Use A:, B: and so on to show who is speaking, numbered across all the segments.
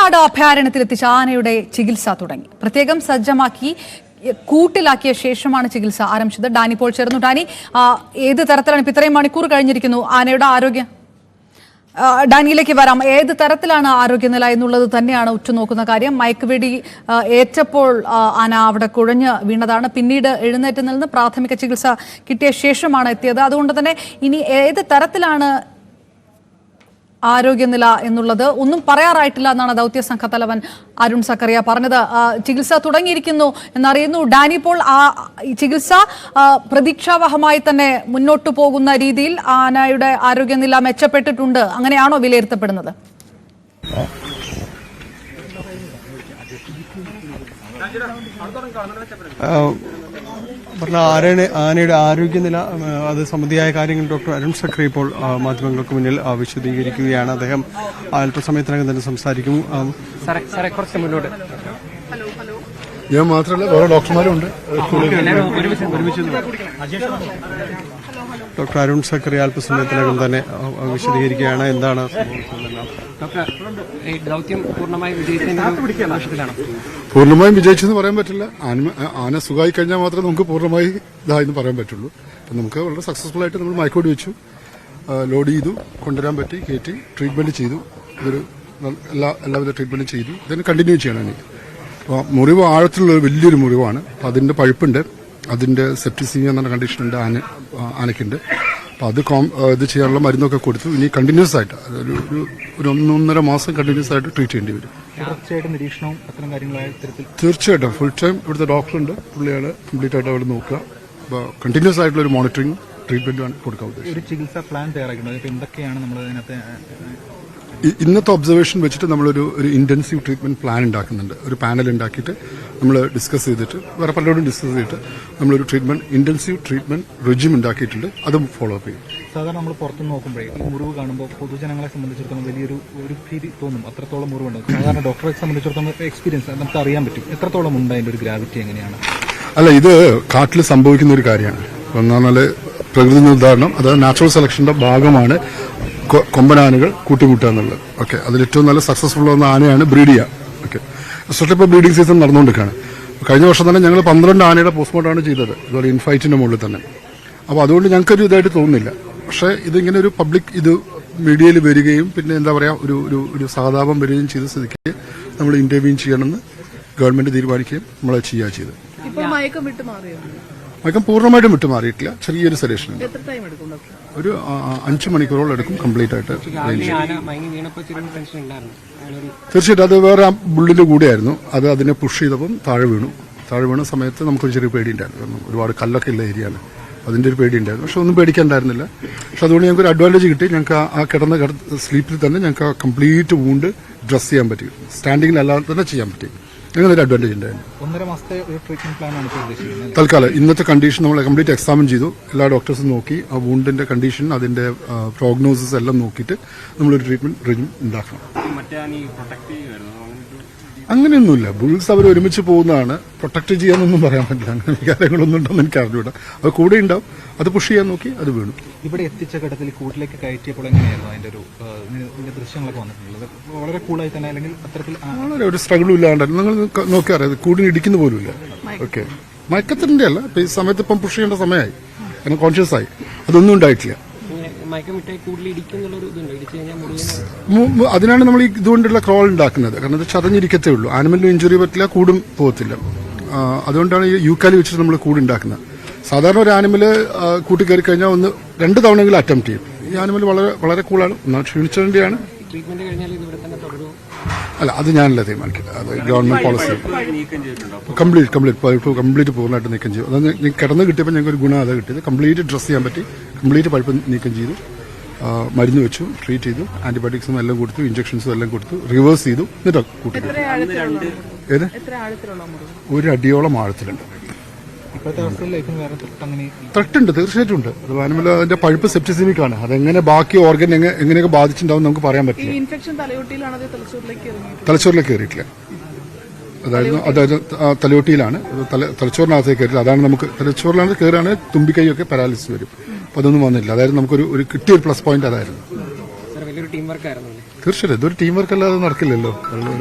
A: കുട്ടനാട് അഭയാരണ്യത്തിലെത്തിച്ച ആനയുടെ ചികിത്സ തുടങ്ങി. പ്രത്യേകം സജ്ജമാക്കി കൂട്ടിലാക്കിയ ശേഷമാണ് ചികിത്സ ആരംഭിച്ചത്. ഡാനി ഇപ്പോൾ ചേർന്നു. ഡാനി, ഏത് തരത്തിലാണ് ഇപ്പം ഇത്രയും മണിക്കൂർ കഴിഞ്ഞിരിക്കുന്നു ആനയുടെ ആരോഗ്യം? ഡാനിയിലേക്ക് വരാം. ഏത് തരത്തിലാണ് ആരോഗ്യനില എന്നുള്ളത് തന്നെയാണ് ഉറ്റുനോക്കുന്ന കാര്യം. മയക്കുവെടി ഏറ്റപ്പോൾ ആന അവിടെ കുഴഞ്ഞ് വീണതാണ്. പിന്നീട് എഴുന്നേറ്റ് നിന്ന് പ്രാഥമിക ചികിത്സ കിട്ടിയ ശേഷമാണ് എത്തിയത്. അതുകൊണ്ട് തന്നെ ഇനി ഏത് തരത്തിലാണ് ആരോഗ്യനില എന്നുള്ളത് ഒന്നും പറയാറായിട്ടില്ല എന്നാണ് ദൗത്യ സംഘ തലവൻ അരുൺ സക്കറിയ പറഞ്ഞത്. ചികിത്സ തുടങ്ങിയിരിക്കുന്നു എന്നറിയുന്നു. ഡാനി, ഇപ്പോൾ ചികിത്സ പ്രതീക്ഷാവഹമായി തന്നെ മുന്നോട്ടു പോകുന്ന രീതിയിൽ ആനയുടെ ആരോഗ്യനില മെച്ചപ്പെട്ടിട്ടുണ്ട്, അങ്ങനെയാണോ വിലയിരുത്തപ്പെടുന്നത്?
B: ആനയുടെ ആരോഗ്യനില അത് സംബന്ധിയായ കാര്യങ്ങൾ ഡോക്ടർ അരുൺ സക്രി ഇപ്പോൾ മാധ്യമങ്ങൾക്ക് മുന്നിൽ വിശദീകരിക്കുകയാണ്. അദ്ദേഹം അല്പസമയത്തിനകം തന്നെ സംസാരിക്കും.
C: ഞാൻ മാത്രമല്ല വേറെ ഡോക്ടർമാരുണ്ട്.
B: ഡോക്ടർ അരുൺ സക്രി അല്പസമയത്തിനകം തന്നെ വിശദീകരിക്കുകയാണ് എന്താണ്
C: പൂർണ്ണമായും വിജയിച്ചെന്ന് പറയാൻ പറ്റില്ല. ആന സുഖമായി കഴിഞ്ഞാൽ മാത്രമേ നമുക്ക് പൂർണ്ണമായി ഇതായെന്ന് പറയാൻ പറ്റുള്ളൂ. അപ്പം നമുക്ക് വളരെ സക്സസ്ഫുൾ ആയിട്ട് നമ്മൾ മയക്കോടി വെച്ചു, ലോഡ് ചെയ്തു, കൊണ്ടുവരാൻ പറ്റി, കയറ്റി ട്രീറ്റ്മെന്റ് ചെയ്തു. ഇതൊരു എല്ലാവിധ ട്രീറ്റ്മെന്റും ചെയ്തു. ഇതിന് കണ്ടിന്യൂ ചെയ്യണം. ഇനി അപ്പോൾ മുറിവ് ആഴത്തിലുള്ള വലിയൊരു മുറിവാണ്. അപ്പം അതിന്റെ പഴുപ്പുണ്ട്, അതിന്റെ സെപ്റ്റിസീമിയ എന്ന കണ്ടീഷനുണ്ട് ആനയ്ക്കുണ്ട്. അപ്പോൾ അത് ഇത് ചെയ്യാനുള്ള മരുന്നൊക്കെ കൊടുത്തു. ഇനി കണ്ടിന്യൂസ് ആയിട്ട് ഒരു 1.5 മാസം കണ്ടിന്യൂസ് ആയിട്ട് ട്രീറ്റ് ചെയ്യേണ്ടി വരും.
D: നിരീക്ഷണവും അത്തരം കാര്യങ്ങളായ
C: തീർച്ചയായിട്ടും ഫുൾ ടൈം ഇവിടുത്തെ ഡോക്ടറുണ്ട്, പുള്ളിയാണ് കംപ്ലീറ്റ് ആയിട്ട് അവിടെ നോക്കുക. അപ്പോൾ കണ്ടിന്യൂസ് ആയിട്ടുള്ള ഒരു മോണിറ്ററിംഗ് ട്രീറ്റ്മെന്റാണ് കൊടുക്കാൻ ഉദ്ദേശിച്ചത്.
D: ഒരു ചികിത്സാ പ്ലാൻ തയ്യാറാക്കുന്നത് എന്തൊക്കെയാണ് നമ്മൾ അതിനകത്ത്?
C: ഇന്നത്തെ ഒബ്സർവേഷൻ വെച്ചിട്ട് നമ്മളൊരു ഇന്റൻസീവ് ട്രീറ്റ്മെന്റ് പ്ലാൻ ഉണ്ടാക്കുന്നുണ്ട്. ഒരു പാനൽ ഉണ്ടാക്കിയിട്ട് നമ്മൾ ഡിസ്കസ് ചെയ്തിട്ട് വേറെ പലരോടും ഡിസ്കസ് ചെയ്തിട്ട് നമ്മളൊരു ഇന്റൻസീവ് ട്രീറ്റ്മെന്റ് റെജിം ഉണ്ടാക്കിയിട്ടുണ്ട്. അതും ഫോളോ അപ്പ് ചെയ്യും.
D: സാധാരണ നമ്മൾ പുറത്തു നോക്കുമ്പോഴേ ഈ മുറിവ് കാണുമ്പോൾ പൊതുജനങ്ങളെ സംബന്ധിച്ചിടത്തോളം വലിയൊരു ഭീതി തോന്നും. അത്രത്തോളം മുറിവുണ്ട്. സാധാരണ ഡോക്ടറെ സംബന്ധിച്ചിടത്തോളം എക്സ്പീരിയൻസ് നമുക്ക് അറിയാൻ പറ്റും എത്രത്തോളം ഉണ്ട്, അതിന്റെ ഒരു ഗ്രാവിറ്റി എങ്ങനെയാണ്?
C: അല്ല, ഇത് കാട്ടിൽ സംഭവിക്കുന്ന ഒരു കാര്യമാണ്. ഒന്നാല് പ്രകൃതി നിർദ്ധാരണം, അത് നാച്ചുറൽ സെലക്ഷന്റെ ഭാഗമാണ് കൊമ്പനാനകൾ കൂട്ടിമുട്ടുക എന്നുള്ളത്. ഓക്കെ, അതിലേറ്റവും നല്ല സക്സസ്ഫുൾ ആവുന്ന ആനയാണ് ബ്രീഡ് ചെയ്യുക. ഓക്കെ, എസ്പെഷ്യലി ഇപ്പോൾ ബ്രീഡിംഗ് സീസൺ നടന്നുകൊണ്ടിരിക്കുകയാണ്. കഴിഞ്ഞ വർഷം തന്നെ ഞങ്ങൾ 12 ആനയുടെ പോസ്റ്റ്മോർട്ടമാണ് ചെയ്തത്, ഇതുപോലെ ഇൻഫൈറ്റിന്റെ മുകളിൽ തന്നെ. അപ്പോൾ അതുകൊണ്ട് ഞങ്ങൾക്കൊരു ഇതായിട്ട് തോന്നുന്നില്ല. പക്ഷേ ഇതിങ്ങനെ ഒരു പബ്ലിക് ഇത് മീഡിയയിൽ വരികയും പിന്നെ എന്താ പറയുക ഒരു സഹതാപം വരികയും ചെയ്ത സ്ഥിതിക്ക് നമ്മൾ ഇന്റർവ്യൂ ചെയ്യണമെന്ന് ഗവൺമെന്റ് തീരുമാനിക്കുകയും നമ്മൾ ചെയ്യുക ചെയ്തത്. മയക്കം പൂർണ്ണമായിട്ടും വിട്ടുമാറിയിട്ടില്ല, ചെറിയൊരു സെഡേഷൻ ഉണ്ട്. ഒരു 5 മണിക്കൂറോളം എടുക്കും കംപ്ലീറ്റ് ആയിട്ട്. തീർച്ചയായിട്ടും അത് വേറെ ബുള്ളിന്റെ കൂടെയായിരുന്നു. അത് അതിനെ പുഷ് ചെയ്തപ്പം താഴെ വീണ സമയത്ത് നമുക്കൊരു ചെറിയ പേടിയുണ്ടായിരുന്നു. ഒരുപാട് കല്ലൊക്കെ ഉള്ള ഏരിയയാണ്, അതിന്റെ ഒരു പേടിയുണ്ടായിരുന്നു. പക്ഷെ ഒന്നും പേടിക്കാണ്ടായിരുന്നില്ല. പക്ഷെ അതുകൊണ്ട് ഞങ്ങൾക്ക് ഒരു അഡ്വാൻറ്റേജ് കിട്ടി. ഞങ്ങൾക്ക് ആ കിടന്ന സ്ലീപ്പിൽ തന്നെ ഞങ്ങൾക്ക് ആ കംപ്ലീറ്റ് വൂണ്ട് ഡ്രസ് ചെയ്യാൻ പറ്റി, സ്റ്റാൻഡിങ്ങിലല്ലാതെ തന്നെ ചെയ്യാൻ പറ്റി. അങ്ങനെ ഒരു അഡ്വാൻറ്റേജ് ഉണ്ടായിരുന്നു.
D: 1.5 മാസത്തെ ഒരു ട്രീറ്റ്മെന്റ് പ്ലാനാണ് ഉദ്ദേശിക്കുന്നത്.
C: തൽക്കാലം ഇന്നത്തെ കണ്ടീഷൻ നമ്മൾ കംപ്ലീറ്റ് എക്സാമിൻ ചെയ്തു. എല്ലാ ഡോക്ടേഴ്സും നോക്കി ആ വൂണ്ടിന്റെ കണ്ടീഷൻ, അതിന്റെ പ്രോഗ്നോസിസ് എല്ലാം നോക്കിയിട്ട് നമ്മളൊരു ട്രീറ്റ്മെന്റ് റെജിം ഉണ്ടാക്കണം. അങ്ങനെയൊന്നുമില്ല. ബുൾസ് അവർ ഒരുമിച്ച് പോകുന്നതാണ്. പ്രൊട്ടക്ട് ചെയ്യാനൊന്നും പറയാൻ പറ്റില്ല. അങ്ങനെ വികാരങ്ങളൊന്നും ഉണ്ടെന്ന് എനിക്ക് അറിഞ്ഞൂടാ. അത് കൂടെ ഉണ്ടാവും. അത് പുഷ് ചെയ്യാൻ നോക്കി, അത് വീണു.
D: ഇവിടെ എത്തിച്ച ഘട്ടത്തിൽ കൂട്ടിലേക്ക് കയറ്റിയപ്പോൾ എങ്ങനെയായിരുന്നു അതിന്റെ ഒരു ദൃശ്യങ്ങളൊക്കെ വന്നിട്ടുള്ളത്? വളരെ കൂളായി തന്നെ, അല്ലെങ്കിൽ അത്തരത്തിൽ
C: വളരെ ഒരു സ്ട്രഗിളും ഇല്ലാണ്ടായിരുന്നു. നിങ്ങൾ നോക്കി അറിയാം, കൂടിന് ഇടിക്കുന്ന പോലുമില്ല. ഓക്കെ, മയക്കത്തിന്റെ അല്ല, ഈ സമയത്ത് ഇപ്പം പുഷ് ചെയ്യേണ്ട സമയമായി, കാരണം കോൺഷ്യസ് ആയി. അതൊന്നും ഉണ്ടായിട്ടില്ല. അതിനാണ് നമ്മൾ ഇതുകൊണ്ടുള്ള ക്രോൾ ഉണ്ടാക്കുന്നത്. കാരണം അത് ചതഞ്ഞിരിക്കത്തേ ഉള്ളൂ. ആനിമലിന് ഇഞ്ചുറി പറ്റില്ല, കൂടും പോകത്തില്ല. അതുകൊണ്ടാണ് ഈ യൂക്കാലി വെച്ചിട്ട് നമ്മൾ കൂടുണ്ടാക്കുന്നത്. സാധാരണ ഒരു ആനിമല് കൂട്ടി കയറി കഴിഞ്ഞാൽ 2 തവണയെങ്കിലും അറ്റംപ്റ്റ് ചെയ്യും. ഈ ആനിമൽ വളരെ വളരെ കൂളാണ്. എന്നാൽ ക്ഷീണിച്ചതിന്റെയാണ്. അല്ല, അത് ഞാനല്ല തീരുമാനിക്കുന്നത്. അത് ഗവൺമെന്റ് പോളിസി. കംപ്ലീറ്റ് പൂർണ്ണമായിട്ട് നീക്കം ചെയ്തു. അത് കിടന്ന് കിട്ടിയപ്പോൾ ഞങ്ങൾക്ക് ഒരു ഗുണം അതാണ് കിട്ടിയത്. കംപ്ലീറ്റ് ഡ്രസ് ചെയ്യാൻ പറ്റി, കംപ്ലീറ്റ് പഴുപ്പ് നീക്കം ചെയ്തു, മരുന്ന് വെച്ചു, ട്രീറ്റ് ചെയ്തു, ആന്റിബയോട്ടിക്സും എല്ലാം കൊടുത്തു, ഇഞ്ചക്ഷൻസും എല്ലാം കൊടുത്തു, റിവേഴ്സ് ചെയ്തു. എന്നിട്ട് കൂട്ടി 1 അടിയോളം ആഴത്തിലുണ്ട്. ത്രട്ടുണ്ട്, തീർച്ചയായിട്ടും ഉണ്ട്. അത് ആനിമൽ അതിന്റെ പഴുപ്പ് സെപ്റ്റിസിമിക്കാണ്. അതെങ്ങനെ ബാക്കി ഓർഗൻ എങ്ങനെയൊക്കെ ബാധിച്ചിട്ടുണ്ടാവും നമുക്ക് പറയാൻ പറ്റില്ല. തലച്ചോറിലേക്ക് കയറിയിട്ടില്ല. അതായത് തലയോട്ടിയിലാണ്, തലച്ചോറിനകത്തേക്ക് കയറിയില്ല. അതാണ് നമുക്ക് തലച്ചോറിലാണ് കയറാണ് തുമ്പിക്കൈയൊക്കെ പാരാലിസിസ് വരും. അപ്പൊ അതൊന്നും വന്നില്ല. അതായത് നമുക്കൊരു കിട്ടിയൊരു പ്ലസ് പോയിന്റ് അതായിരുന്നു. തീർച്ചയായിട്ടും ഇതൊരു ടീം വർക്ക് അല്ലാതെ നടക്കില്ലല്ലോ.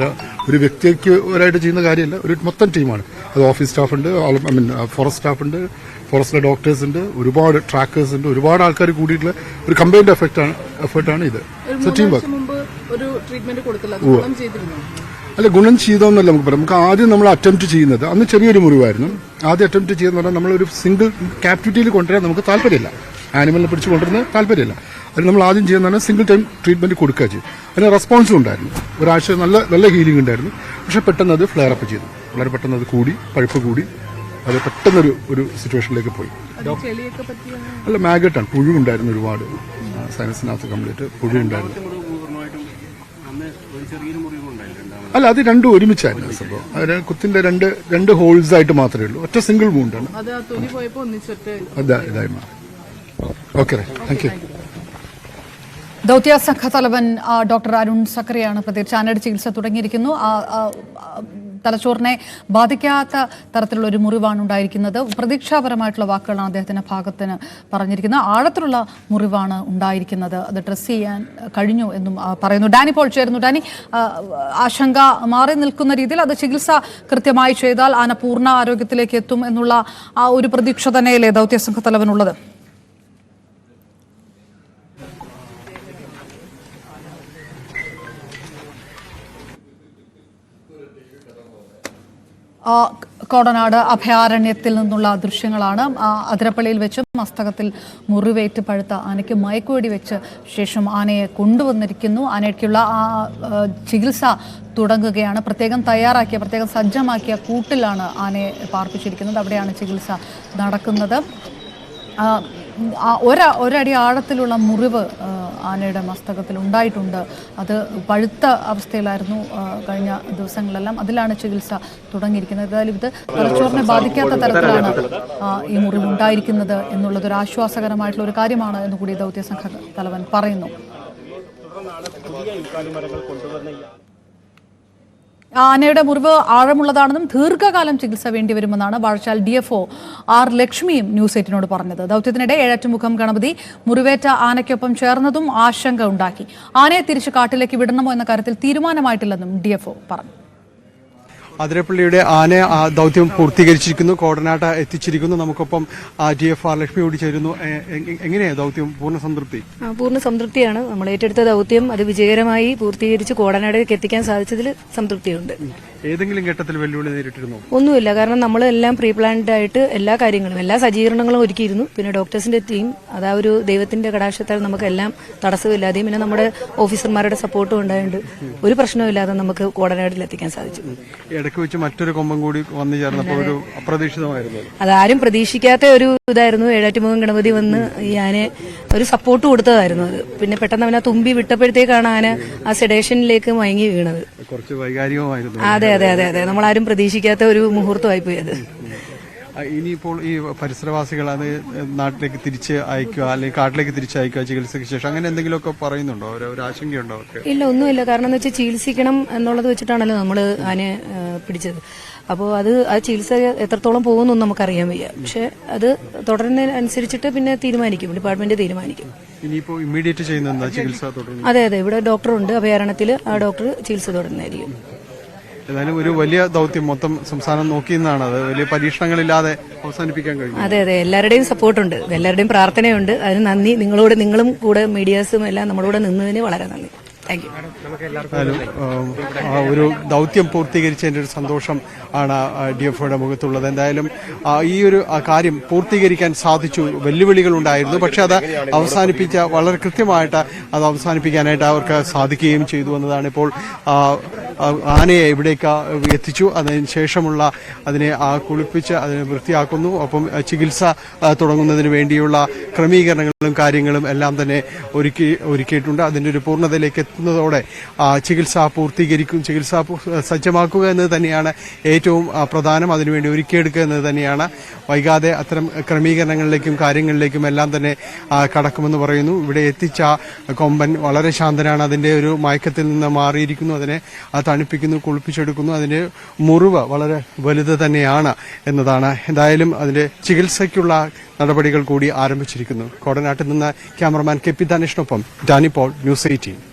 C: ഒരു വ്യക്തിക്ക് ഒരായിട്ട് ചെയ്യുന്ന കാര്യമല്ല, ഒരു മൊത്തം ടീമാണ്. അത് ഓഫീസ് സ്റ്റാഫ് ഉണ്ട്, ഫോറസ്റ്റ് സ്റ്റാഫ് ഉണ്ട്, ഫോറസ്റ്റിലെ ഡോക്ടേഴ്സ് ഉണ്ട്, ഒരുപാട് ട്രാക്കേഴ്സ് ഉണ്ട്, ഒരുപാട് ആൾക്കാർ കൂടിയിട്ടുള്ള ഒരു കമ്പൈൻഡ് എഫേർട്ടാണ് ഇത്. So team work. അല്ല, ഗുണം ചെയ്തോന്നല്ല നമുക്ക് പറയാം. നമുക്ക് ആദ്യം നമ്മൾ അറ്റംപ്റ്റ് ചെയ്യുന്നത് അന്ന് ചെറിയൊരു മുറിവായിരുന്നു. ആദ്യം അറ്റംപ്റ്റ് ചെയ്യുന്ന പറഞ്ഞാൽ നമ്മളൊരു സിംഗിൾ ക്യാപ്റ്റിവിറ്റിയിൽ കൊണ്ടുവരാൻ നമുക്ക് താല്പര്യമില്ല. ആനിമലിനെ പിടിച്ച് കൊണ്ടുവരുന്നത് താല്പര്യമില്ല. അത് നമ്മൾ ആദ്യം ചെയ്യുന്നതാണ് സിംഗിൾ ടൈം ട്രീറ്റ്മെന്റ് കൊടുക്കുക ചെയ്യും. അതിന് റെസ്പോൺസും ഉണ്ടായിരുന്നു. ഒരാഴ്ച നല്ല ഹീലിംഗ് ഉണ്ടായിരുന്നു. പക്ഷെ പെട്ടെന്ന് അത് ഫ്ലെയർ അപ്പ് ചെയ്തു. വളരെ പെട്ടെന്ന് അത് കൂടി, പഴുപ്പ് കൂടി, അത് പെട്ടെന്നൊരു സിറ്റുവേഷനിലേക്ക് പോയി. അല്ല, മാഗറ്റാണ്, പുഴു ഉണ്ടായിരുന്നു. ഒരുപാട് സയൻസിനകത്ത് കംപ്ലീറ്റ് പുഴു ഉണ്ടായിരുന്നു. അല്ല, അത് രണ്ടും ഒരുമിച്ചായിരുന്നു സംഭവം. അതിന് കുത്തിന്റെ രണ്ട് ഹോൾസ് ആയിട്ട് മാത്രമേ ഉള്ളൂ. ഒറ്റ സിംഗിൾ വൂണ്ടാണ്. അതെ, ഇതായി മാറി. Okay, thank you.
A: ദൗത്യ സംഘ തലവൻ ഡോക്ടർ അരുൺ സക്കറിയാണ് പ്രത്യേകിച്ച് ആനയുടെ ചികിത്സ തുടങ്ങിയിരിക്കുന്നു. തലച്ചോറിനെ ബാധിക്കാത്ത തരത്തിലുള്ള ഒരു മുറിവാണ് ഉണ്ടായിരിക്കുന്നത്. പ്രതീക്ഷാപരമായിട്ടുള്ള വാക്കുകളാണ് അദ്ദേഹത്തിന്റെ ഭാഗത്തിന് പറഞ്ഞിരിക്കുന്നത്. ആഴത്തിലുള്ള മുറിവാണ് ഉണ്ടായിരിക്കുന്നത്. അത് ഡ്രസ് ചെയ്യാൻ കഴിഞ്ഞു എന്നും പറയുന്നു. ഡാനി പോൾ ചേരുന്നു. ഡാനി, ആശങ്ക മാറി നിൽക്കുന്ന രീതിയിൽ അത് ചികിത്സ കൃത്യമായി ചെയ്താൽ ആന പൂർണ്ണ ആരോഗ്യത്തിലേക്ക് എത്തും എന്നുള്ള ആ ഒരു പ്രതീക്ഷ തന്നെയല്ലേ ദൗത്യ സംഘ തലവനുള്ളത്? കോടനാട് അഭയാരണ്യത്തിൽ നിന്നുള്ള ദൃശ്യങ്ങളാണ്. അതിരപ്പള്ളിയിൽ വെച്ച് മസ്തകത്തിൽ മുറിവേറ്റ് പഴുത്ത ആനയ്ക്ക് മയക്കുവെടി വെച്ച് ശേഷം ആനയെ കൊണ്ടുവന്നിരിക്കുന്നു. ആനയ്ക്കുള്ള ചികിത്സ തുടങ്ങുകയാണ്. പ്രത്യേകം സജ്ജമാക്കിയ കൂട്ടിലാണ് ആനയെ പാർപ്പിച്ചിരിക്കുന്നത്. അവിടെയാണ് ചികിത്സ നടക്കുന്നത്. ഒരടി ആഴത്തിലുള്ള മുറിവ് ആനയുടെ മസ്തകത്തിൽ ഉണ്ടായിട്ടുണ്ട്. അത് പഴുത്ത അവസ്ഥയിലായിരുന്നു കഴിഞ്ഞ ദിവസങ്ങളിലെല്ലാം. അതിലാണ് ചികിത്സ തുടങ്ങിയിരിക്കുന്നത്. ഏതായാലും ഇത് തലച്ചോറിനെ ബാധിക്കാത്ത തരത്തിലാണ് ഈ മുറിവ് ഉണ്ടായിരിക്കുന്നത് എന്നുള്ളത് ഒരു ആശ്വാസകരമായിട്ടുള്ള ഒരു കാര്യമാണ് എന്നുകൂടി ദൗത്യ സംഘ തലവൻ പറയുന്നു. ആനയുടെ മുറിവ് ആഴമുള്ളതാണെന്നും ദീർഘകാലം ചികിത്സ വേണ്ടിവരുമെന്നാണ് വാഴച്ചാൽ DFO R ലക്ഷ്മിയും ന്യൂസ് 8നോട് പറഞ്ഞത്. ദൗത്യത്തിനിടെ ഏഴറ്റുമുഖം ഗണപതി മുറിവേറ്റ ആനയ്ക്കൊപ്പം ചേർന്നതും ആശങ്ക ഉണ്ടാക്കി. ആനയെ തിരിച്ച് കാട്ടിലേക്ക് വിടണമോ എന്ന കാര്യത്തിൽ തീരുമാനമായിട്ടില്ലെന്നും DFO പറഞ്ഞു.
B: അതിരപ്പള്ളിയുടെ ആന ദൗത്യം പൂർത്തീകരിച്ചിരിക്കുന്നു. കോടനാട്ട എത്തിച്ചിരിക്കുന്നു. നമുക്കൊപ്പം DFO R ലക്ഷ്മി കൂടി ചേരുന്നു. എങ്ങനെയാണ് ദൗത്യം? പൂർണ്ണ
E: സംതൃപ്തിയാണ്. നമ്മൾ ഏറ്റെടുത്ത ദൗത്യം അത് വിജയകരമായി പൂർത്തീകരിച്ച് കോടനാടേക്ക് എത്തിക്കാൻ സാധിച്ചതിൽ സംതൃപ്തിയുണ്ട്.
B: ഏതെങ്കിലും ഘട്ടത്തിൽ വെല്ലുവിളി നേരിട്ടിരുന്നു?
E: ഒന്നുമില്ല. കാരണം നമ്മളെല്ലാം പ്രീ പ്ലാൻഡ് ആയിട്ട് എല്ലാ കാര്യങ്ങളും, എല്ലാ സജ്ജീകരണങ്ങളും ഒരുക്കിയിരുന്നു. പിന്നെ ഡോക്ടേഴ്സിന്റെ ടീം, അതാ ഒരു ദൈവത്തിന്റെ കടാക്ഷത്താൽ നമുക്കെല്ലാം തടസ്സമില്ലാതെയും പിന്നെ നമ്മുടെ ഓഫീസർമാരുടെ സപ്പോർട്ടും ഉണ്ടായിട്ടുണ്ട്. ഒരു പ്രശ്നമില്ലാതെ നമുക്ക് കോടനാടിൽ എത്തിക്കാൻ സാധിച്ചു.
B: ഇടയ്ക്ക് വെച്ച് മറ്റൊരു കൊമ്പം കൂടി വന്നു ചേർന്നപ്പോൾ ഒരു അപ്രതീക്ഷിതമായിരുന്നു.
E: അതാരും പ്രതീക്ഷിക്കാത്ത ഒരു ഇതായിരുന്നു. ഏഴാറ്റുമുഖം ഗണപതി വന്ന് ഈ ആനയെ ഒരു സപ്പോർട്ട് കൊടുത്തതായിരുന്നു. അത് പിന്നെ പെട്ടെന്ന് അവനെ തുമ്പി വിട്ടപ്പോഴത്തേക്കാണ് ആന ആ സെഡേഷനിലേക്ക് മയങ്ങി വീണത്.
B: കുറച്ച് വൈകാരികമായിരുന്നു.
E: അതെ, നമ്മളാരും പ്രതീക്ഷിക്കാത്ത ഒരു മുഹൂർത്തമായി പോയി അത്.
B: ഇനിയിപ്പോൾ ഈ പരിസരവാസികൾ അത് നാട്ടിലേക്ക് തിരിച്ച് അയക്കുക അല്ലെങ്കിൽ കാട്ടിലേക്ക് തിരിച്ചയക്കുക ചികിത്സയ്ക്ക് ശേഷം, അങ്ങനെ എന്തെങ്കിലുമൊക്കെ പറയുന്നുണ്ടോ? ഒരു ആശങ്കയുണ്ടോ?
E: ഇല്ല, ഒന്നുമില്ല. കാരണം എന്ന് വെച്ചാൽ ചികിത്സിക്കണം എന്നുള്ളത് വെച്ചിട്ടാണല്ലോ നമ്മൾ ആനയെ പിടിച്ചത്. അപ്പോൾ അത് ആ ചികിത്സ എത്രത്തോളം പോകുമെന്നൊന്നും നമുക്കറിയാൻ വയ്യ. പക്ഷെ അത് തുടരുന്നതിനനുസരിച്ചിട്ട് പിന്നെ തീരുമാനിക്കും, ഡിപ്പാർട്ട്മെന്റ് തീരുമാനിക്കും.
B: ഇനിയിപ്പോ ഇമ്മീഡിയറ്റ് ചെയ്യുന്ന ചികിത്സ തുടങ്ങും?
E: അതെ, ഇവിടെ ഡോക്ടറുണ്ട് അഭയാരണ്യത്തിൽ. ആ ഡോക്ടർ ചികിത്സ തുടരുന്നതായിരിക്കും.
B: ഏതായാലും ഒരു വലിയ ദൗത്യം മൊത്തം സംസ്ഥാനം നോക്കിയെന്നാണ്. അത് വലിയ പരീക്ഷണങ്ങളില്ലാതെ അവസാനിപ്പിക്കാൻ കഴിയും.
E: അതെ, എല്ലാവരുടെയും സപ്പോർട്ടുണ്ട്, എല്ലാവരുടെയും പ്രാർത്ഥനയുണ്ട്. അതിന് നന്ദി. നിങ്ങളും കൂടെ മീഡിയാസും എല്ലാം നമ്മളോട് നിന്നതിന് വളരെ നന്ദി. Thank you.
B: ഒരു ദൗത്യം പൂർത്തീകരിച്ചതിന്റെ ഒരു സന്തോഷം ആണ് DFOയുടെ മുഖത്തുള്ളത്. എന്തായാലും ഈ ഒരു കാര്യം പൂർത്തീകരിക്കാൻ സാധിച്ചു. വെല്ലുവിളികൾ ഉണ്ടായിരുന്നു, പക്ഷെ അത് അവസാനിപ്പിച്ച വളരെ കൃത്യമായിട്ട് അത് അവസാനിപ്പിക്കാനായിട്ട് അവർക്ക് സാധിക്കുകയും ചെയ്തു എന്നതാണ്. ഇപ്പോൾ ആനയെ ഇവിടേക്ക് എത്തിച്ചു. അതിനുശേഷമുള്ള അതിനെ കുളിപ്പിച്ച് അതിനെ വൃത്തിയാക്കുന്നു. ഒപ്പം ചികിത്സ തുടങ്ങുന്നതിന് വേണ്ടിയുള്ള ക്രമീകരണങ്ങളും കാര്യങ്ങളും എല്ലാം തന്നെ ഒരുക്കിയിട്ടുണ്ട്. അതിന്റെ ഒരു പൂർണ്ണതയിലേക്ക് എത്തുന്നതോടെ ചികിത്സ സജ്ജമാക്കുക എന്നത് തന്നെയാണ് ഏറ്റവും പ്രധാനം. അതിനുവേണ്ടി ഒരുക്കിയെടുക്കുക എന്നത് തന്നെയാണ്. വൈകാതെ അത്തരം ക്രമീകരണങ്ങളിലേക്കും കാര്യങ്ങളിലേക്കും എല്ലാം തന്നെ കടക്കുമെന്ന് പറയുന്നു. ഇവിടെ എത്തിച്ച കൊമ്പൻ വളരെ ശാന്തനാണ്. അതിന്റെ ഒരു മയക്കത്തിൽ നിന്ന് മാറിയിരിക്കുന്നു. അതിനെ തണുപ്പിക്കുന്നു, കുളിപ്പിച്ചെടുക്കുന്നു. അതിന്റെ മുറിവ് വളരെ വലുത് തന്നെയാണ് എന്നതാണ്. എന്തായാലും അതിന്റെ ചികിത്സയ്ക്കുള്ള നടപടികൾ കൂടി ആരംഭിച്ചിരിക്കുന്നു. കോടനാട്ടിൽ നിന്ന് ക്യാമറമാൻ KP ധനേഷിനൊപ്പം ഡാനി പോൾ, ന്യൂസ് 18.